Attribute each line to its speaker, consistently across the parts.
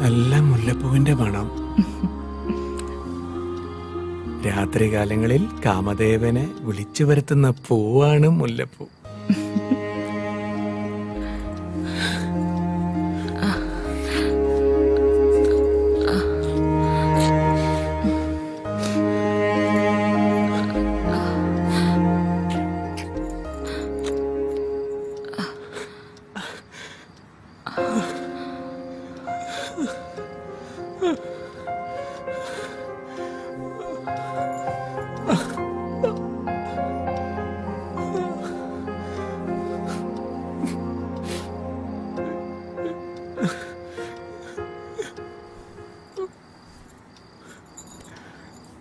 Speaker 1: നല്ല മുല്ലപ്പൂവിന്റെ മണം. രാത്രികാലങ്ങളിൽ കാമദേവനെ വിളിച്ചു വരുത്തുന്ന പൂവാണ് മുല്ലപ്പൂ.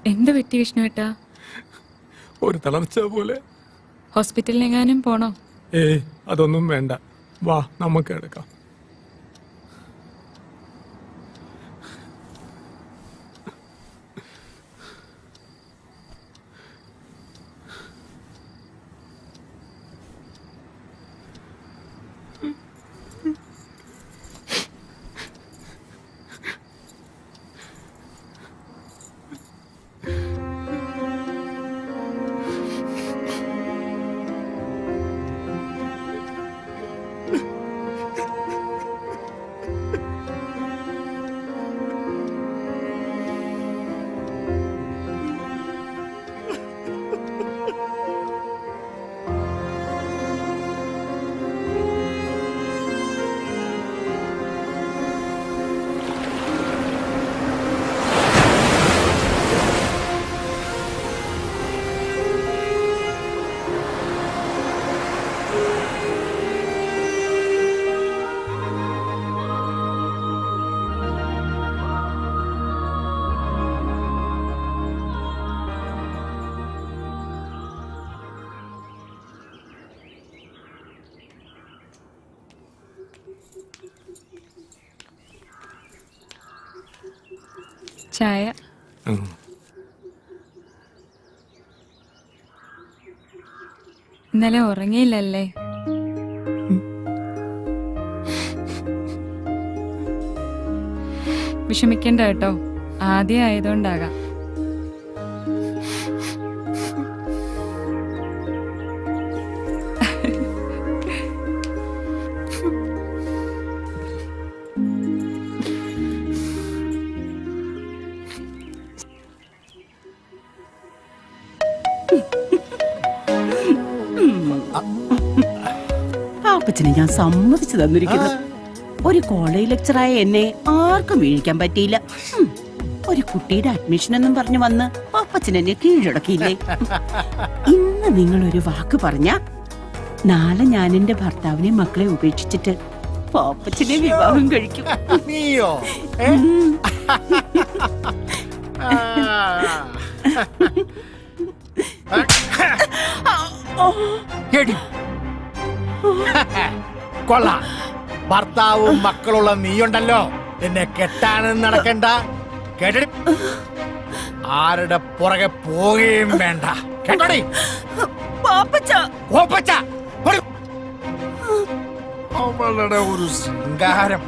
Speaker 2: എന്ത് പറ്റി വിഷ്ണുവേട്ടാ?
Speaker 1: ഒരു തളർച്ച പോലെ.
Speaker 2: ഹോസ്പിറ്റലിലെങ്ങാനും പോണോ?
Speaker 1: അതൊന്നും വേണ്ട, വാ നമുക്ക് എടുക്കാം.
Speaker 2: ചായ. ഇന്നലെ ഉറങ്ങിയില്ലല്ലേ? വിഷമിക്കണ്ട കേട്ടോ, ആദ്യം ആയതുകൊണ്ടാകാം.
Speaker 3: പാപ്പച്ചനെ ഞാൻ സമ്മതിച്ചു തന്നിരിക്കുന്നു. ഒരു കോളേജ് ലെക്ചറായ എന്നെ ആർക്കും വീഴിക്കാൻ പറ്റിയില്ല. ഒരു കുട്ടിയുടെ അഡ്മിഷൻ എന്നും പറഞ്ഞു വന്ന് പാപ്പച്ചൻ എന്നെ കീഴടക്കിയില്ലേ? ഇന്ന് നിങ്ങൾ ഒരു വാക്ക് പറഞ്ഞ നാളെ ഞാൻ എന്റെ ഭർത്താവിനെ മക്കളെ ഉപേക്ഷിച്ചിട്ട് പാപ്പച്ചനെ വിവാഹം കഴിക്കും.
Speaker 4: നീയോ? കൊള്ളാം, ഭർത്താവും മക്കളുള്ള നീയുണ്ടല്ലോ, എന്നെ കെട്ടാനും നടക്കണ്ട, കേട്ടടി. ആരുടെ പുറകെ പോവുകയും വേണ്ട, കേട്ടോടി. അവളുടെ ഒരു ശൃംഗാരം.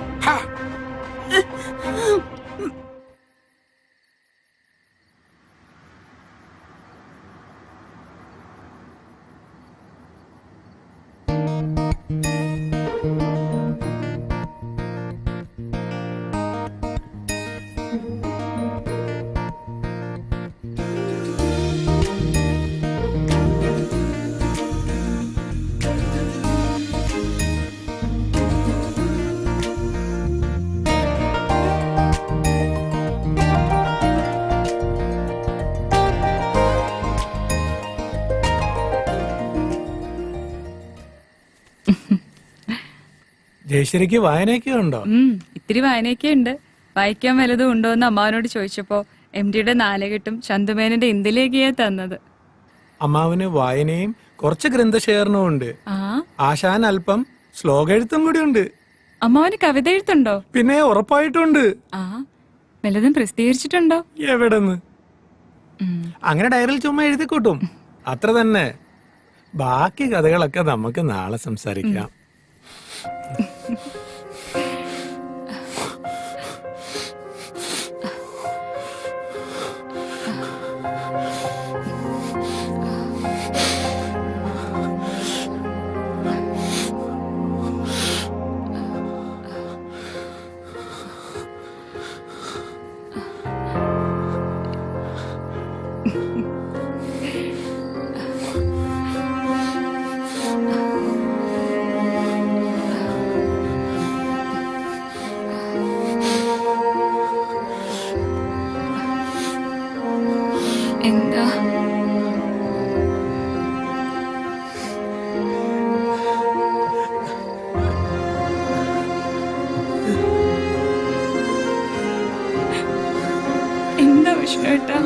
Speaker 1: ജയശ്രീക്ക് വായനയൊക്കെ ഉണ്ടോ?
Speaker 2: ഇത്തിരി വായനയൊക്കെ ഉണ്ട്. വായിക്കാൻ വല്ലതും ഉണ്ടോ എന്ന് അമ്മാവനോട് ചോദിച്ചപ്പോ MDയുടെ നാലുകെട്ടും ചന്തുമേനന്റെ ഇന്ത്യയിലേക്കാ തന്നത്.
Speaker 1: അമ്മാവിന് വായനയും കുറച്ച് ഗ്രന്ഥശേഖരണവും ഉണ്ട്. ആശാൻ അല്പം ശ്ലോക എഴുത്തും കൂടി ഉണ്ട്.
Speaker 2: അമ്മാവന് കവിത എഴുത്തുണ്ടോ?
Speaker 1: പിന്നെ ഉറപ്പായിട്ടുണ്ട്.
Speaker 2: വല്ലതും പ്രസിദ്ധീകരിച്ചിട്ടുണ്ടോ?
Speaker 1: എവിടെന്ന്? അങ്ങനെ ഡയറിയിൽ ചുമ്മാ എഴുതിക്കൂട്ടും, അത്ര തന്നെ. ബാക്കി കഥകളൊക്കെ നമുക്ക് നാളെ സംസാരിക്കാം.
Speaker 2: വിഷ്ണുവേട്ടാ.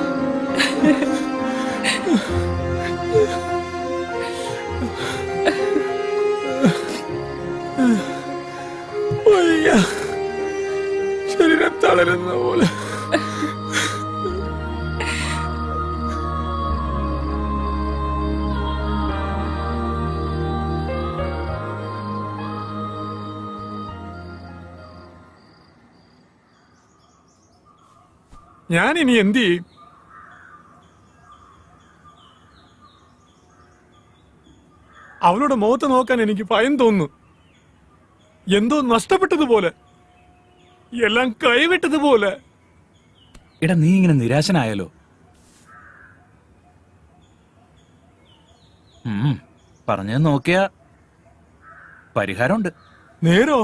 Speaker 1: വയ്യ. ശരീരം തളരുന്ന പോലെ. ഞാൻ ഇനി എന്ത് ചെയ്യും? അവളുടെ മുഖത്ത് നോക്കാൻ എനിക്ക് ഭയം തോന്നുന്നു. എന്തോ നഷ്ടപ്പെട്ടതുപോലെ, എല്ലാം കൈവിട്ടതുപോലെ.
Speaker 5: എടാ നീ ഇങ്ങനെ നിരാശനായാലോ? പറഞ്ഞത് നോക്കിയാ പരിഹാരമുണ്ട്.
Speaker 1: നേരോ?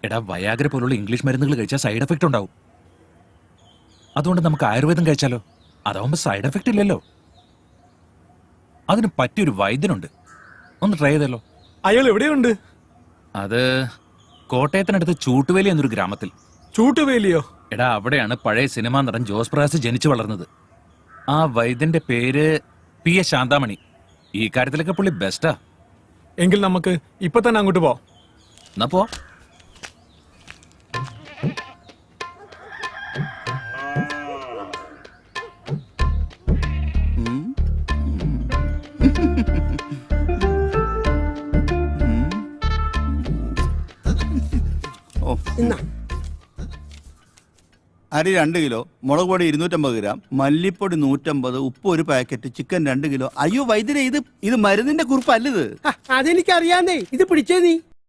Speaker 5: എടാ വയാഗ്ര പോലുള്ള ഇംഗ്ലീഷ് മരുന്നുകൾ കഴിച്ചാൽ സൈഡ് എഫക്റ്റ് ഉണ്ടാവും. അതുകൊണ്ട് നമുക്ക് ആയുർവേദം കഴിച്ചാലോ? അതാവുമ്പോ സൈഡ് എഫക്റ്റ് ഇല്ലല്ലോ. അതിന് പറ്റിയൊരു വൈദ്യനുണ്ട്, ഒന്ന് ട്രൈ ചെയ്തല്ലോ.
Speaker 1: അയാൾ എവിടെയുണ്ട്?
Speaker 5: അത് കോട്ടയത്തിനടുത്ത് ചൂട്ടുവേലി എന്നൊരു ഗ്രാമത്തിൽ.
Speaker 1: ചൂട്ടുവേലിയോ?
Speaker 5: എടാ അവിടെയാണ് പഴയ സിനിമാ നടൻ ജോസ് പ്രകാശ് ജനിച്ചു വളർന്നത്. ആ വൈദ്യന്റെ പേര് പി എ ശാന്താമണി. ഈ കാര്യത്തിലൊക്കെ പുള്ളി ബെസ്റ്റാ.
Speaker 1: എങ്കിൽ നമുക്ക് ഇപ്പൊ തന്നെ അങ്ങോട്ട് പോ.
Speaker 5: എന്നാ പോ.
Speaker 6: അരി 2 കിലോ, മുളക് പൊടി 250 ഗ്രാം, മല്ലിപ്പൊടി 150, ഉപ്പ് 1 പാക്കറ്റ്, ചിക്കൻ 2 കിലോ. അയ്യോ വൈദ്യരെ, ഇത് മരുന്നിന്റെ കുറിപ്പല്ലത്.
Speaker 7: അതെനിക്കറിയാന്നേ, ഇത് പിടിച്ചേ നീ.